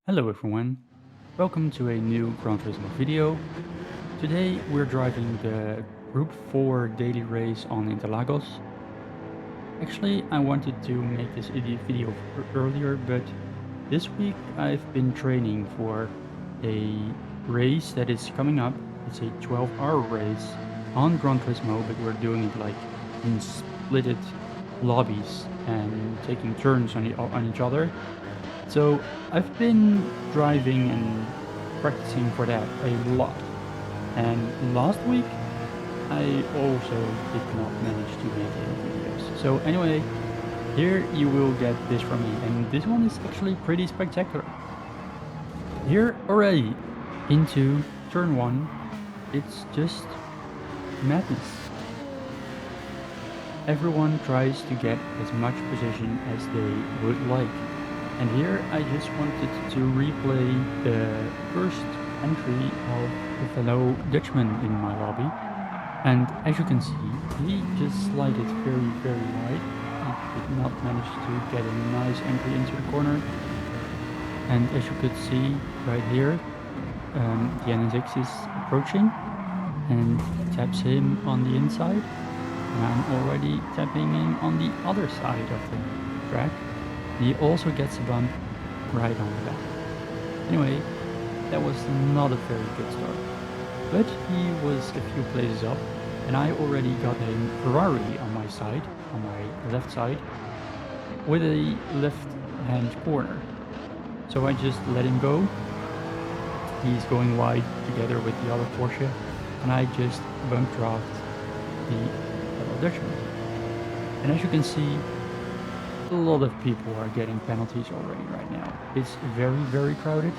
Hello everyone, welcome to a new Gran Turismo video. Today we're driving the Group 4 daily race on Interlagos. Actually, I wanted to make this video earlier, but this week I've been training for a race that is coming up. It's a 12-hour race on Gran Turismo, but we're doing it like in splitted lobbies and taking turns on each other. So I've been driving and practicing for that a lot. And last week I also did not manage to make any videos. So anyway, here you will get this from me, and this one is actually pretty spectacular. Here already into turn 1, it's just madness. Everyone tries to get as much position as they would like. And here I just wanted to replay the first entry of the fellow Dutchman in my lobby. And as you can see, he just slided very, very wide. He did not manage to get a nice entry into the corner. And as you could see right here, the NSX is approaching and taps him on the inside. And I'm already tapping him on the other side of the track. He also gets a bump right on the back. Anyway, that was not a very good start. But he was a few places up, and I already got a Ferrari on my side, on my left side, with a left-hand corner. So I just let him go. He's going wide together with the other Porsche, and I just bump draft the fellow Dutchman. And as you can see, a lot of people are getting penalties already right now. It's very, very crowded.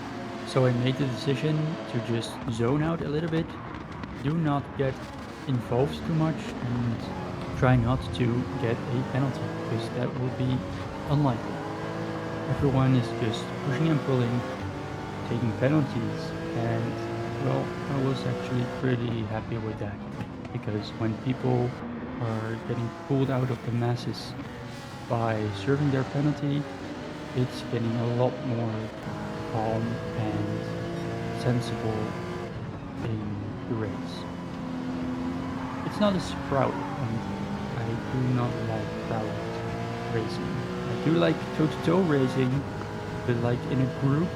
So I made the decision to just zone out a little bit, do not get involved too much, and try not to get a penalty, because that would be unlikely. Everyone is just pushing and pulling, taking penalties, and well, I was actually pretty happy with that, because when people are getting pulled out of the masses by serving their penalty, it's getting a lot more calm and sensible in the race. It's not as crowded, and I do not like crowded racing. I do like toe-to-toe racing, but like in a group,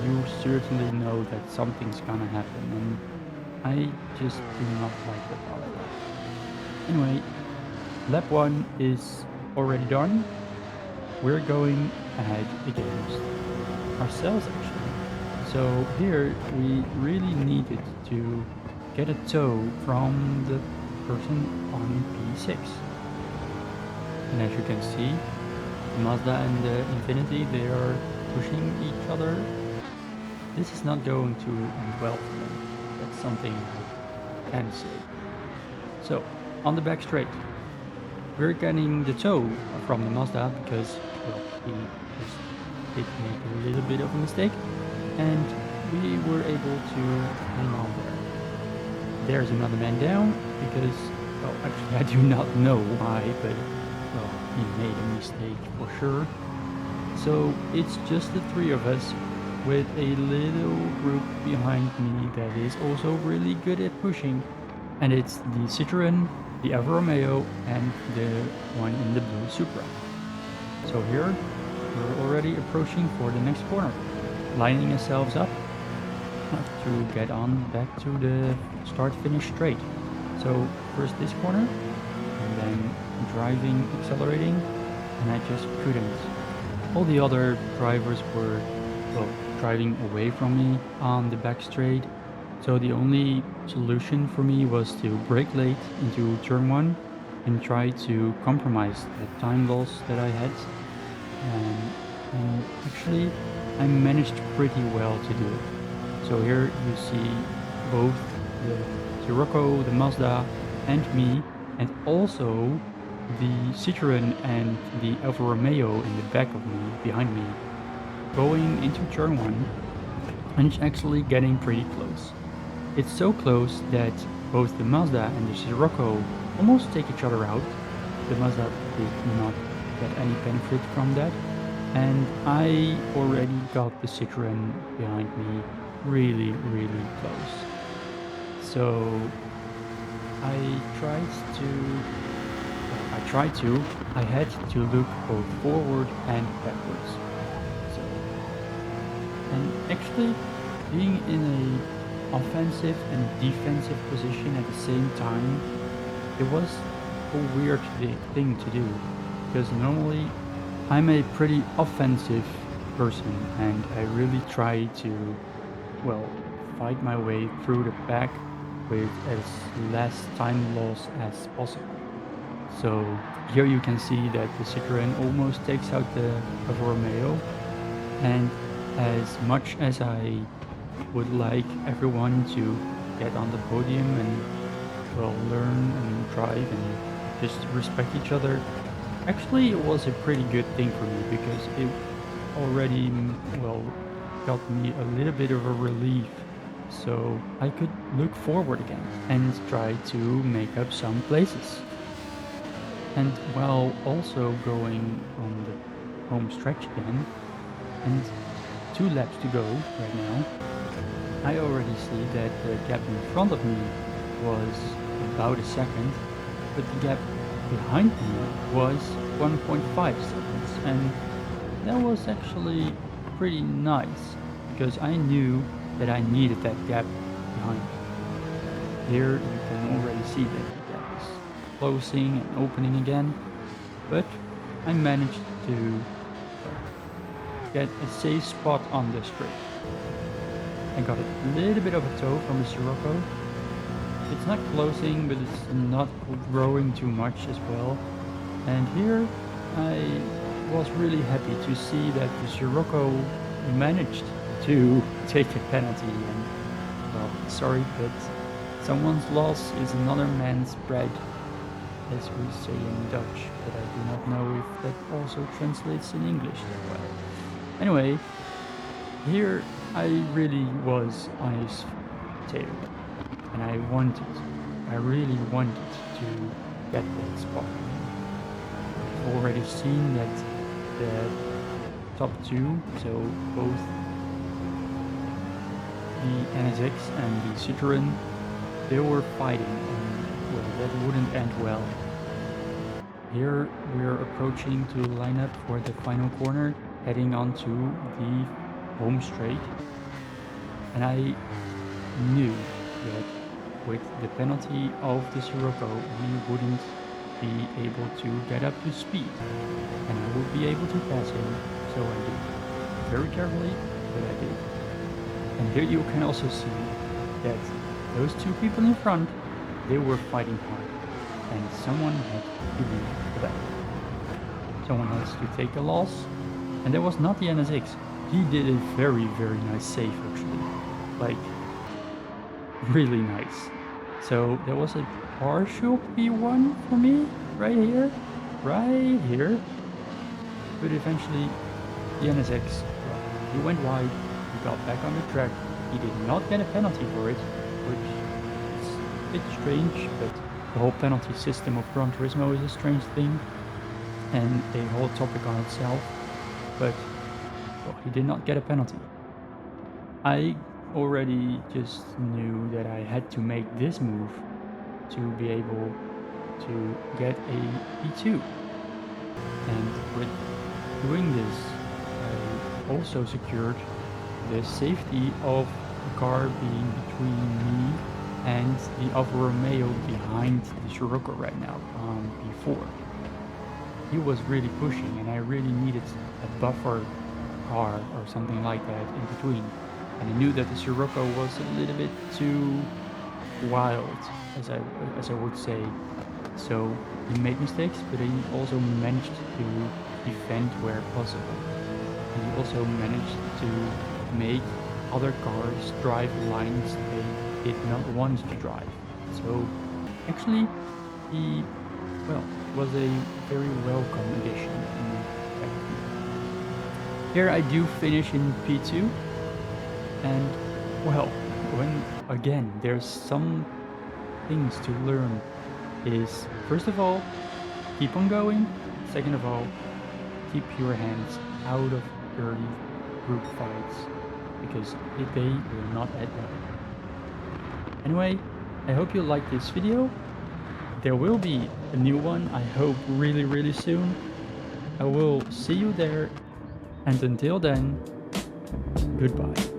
you certainly know that something's gonna happen, and I just do not like that part of that. Anyway, lap 1 is already done. We're going ahead against ourselves actually. So here we really needed to get a tow from the person on P6. And as you can see, the Mazda and the Infinity, they are pushing each other. This is not going to end well for them. That's something I can say. So on the back straight, we're getting the tow from the Mazda because, well, he just did make a little bit of a mistake, and we were able to hang on there. There's another man down because, well, actually I do not know why, but, well, he made a mistake for sure. So it's just the three of us with a little group behind me that is also really good at pushing, and it's the Citroen, the Alfa Romeo, and the one in the blue Supra. So here, we're already approaching for the next corner, lining ourselves up to get on back to the start-finish straight. So first this corner, and then driving, accelerating, and I just couldn't. All the other drivers were, well, driving away from me on the back straight. So the only solution for me was to brake late into turn 1 and try to compromise the time loss that I had. And actually I managed pretty well to do it. So here you see both the Sirocco, the Mazda, and me, and also the Citroen and the Alfa Romeo in the back of me, behind me, going into turn 1, and it's actually getting pretty close. It's so close that both the Mazda and the Sirocco almost take each other out. The Mazda did not get any benefit from that, and I already got the Citroen behind me really, really close. So I tried to, I had to look both forward and backwards. So, and actually being in a offensive and defensive position at the same time, it was a weird thing to do, because normally I'm a pretty offensive person and I really try to, well, fight my way through the back with as less time loss as possible. So here you can see that the Citroen almost takes out the Alfa Romeo, and as much as I would like everyone to get on the podium and, well, learn and drive and just respect each other, actually it was a pretty good thing for me, because it already, well, got me a little bit of a relief, so I could look forward again and try to make up some places. And while also going on the home stretch again, and 2 laps to go right now, I already see that the gap in front of me was about a second, but the gap behind me was 1.5 seconds, and that was actually pretty nice, because I knew that I needed that gap behind me. Here you can already see that the gap is closing and opening again, but I managed to get a safe spot on the straight. I got a little bit of a toe from the Sirocco. It's not closing, but it's not growing too much as well. And here I was really happy to see that the Sirocco managed to take a penalty. And, well, sorry, but someone's loss is another man's bread, as we say in Dutch, but I do not know if that also translates in English that well. Anyway, here I really was on his tail, and I really wanted to get that spot. I've already seen that the top 2, so both the NSX and the Citroen, they were fighting, and, well, that wouldn't end well. Here we're approaching to line up for the final corner, heading onto the home straight, and I knew that with the penalty of the Sirocco we wouldn't be able to get up to speed, and I would be able to pass him, so I did. Very carefully, but I did. And here you can also see that those 2 people in front, they were fighting hard, and someone had to leave the back. Someone has to take a loss, and that was not the NSX. He did a very, very nice save, actually. Like, really nice. So there was a partial P1 for me, right here. But eventually, the NSX, well, he went wide, he got back on the track. He did not get a penalty for it, which is a bit strange, but the whole penalty system of Gran Turismo is a strange thing, and a whole topic on itself. But, well, he did not get a penalty. I already just knew that I had to make this move to be able to get a P2. And with doing this, I also secured the safety of the car being between me and the Alfa Romeo behind the Sirocco right now on P4. He was really pushing, and I really needed a buffer car or something like that in between. And I knew that the Sirocco was a little bit too wild, as I would say. So he made mistakes, but he also managed to defend where possible. And he also managed to make other cars drive lines they did not want to drive. So actually he, well, was a very welcome addition in fact. Here I do finish in P2, and, well, when again there's some things to learn is, first of all, keep on going. Second of all, keep your hands out of early group fights, because they will not add up. Anyway, I hope you liked this video. There will be a new one, I hope really soon. I will see you there, and until then, goodbye.